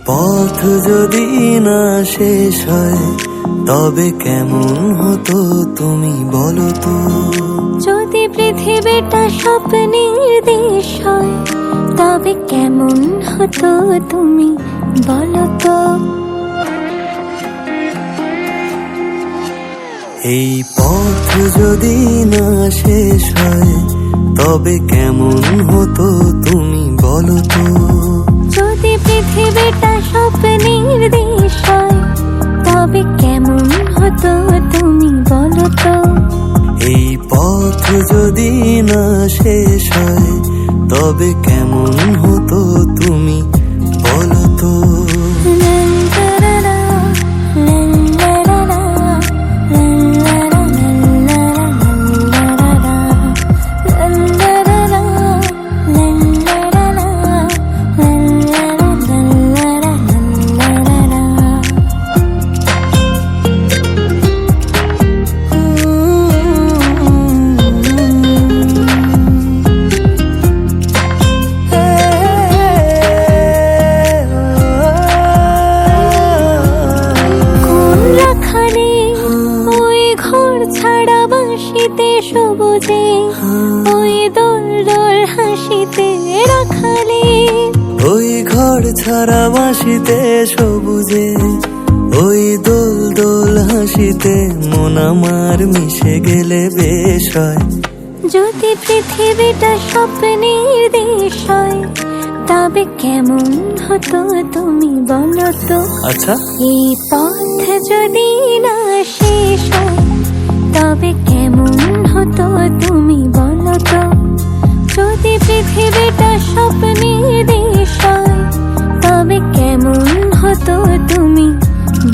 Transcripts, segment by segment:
পথ যদি না শেষ হয় তবে কেমন হতো তুমি বলো তো। যদি পৃথিবীটা স্বপ্নের দেশ হয় তবে কেমন হতো তুমি বলো তো। এই পথ যদি না শেষ হয় তবে কেমন হতো তুমি বলো তো। যদি পৃথিবীটা স্বপ্নের দেশ হয় তবে কেমন হতো তুমি বলো তো। এই পথ যদি না শেষ হয় তবে কেমন হতো তুমি বলো তো। ছাড়া বাঁশিতে সবুজে ওই দোল দোল হাসিতে রাখালে। ওই ঘর ছাড়া বাঁশিতে সবুজে ওই দোল দোল হাসিতে মন আমার মিশে গেলে বেশ হয়। যদি পৃথিবীটা স্বপ্নের দেশ হয় তবে কেমন হতো তুমি বলো তো। আচ্ছা, এই পথ যদি না শেষ হয় তবে কেমন হতো তুমি বলো তো। যদি পৃথিবীটা স্বপ্নের দেশ হয় তবে কেমন হতো তুমি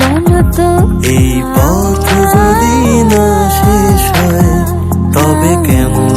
বলো তো। এই পথ যদি না শেষ হয় তবে কেমন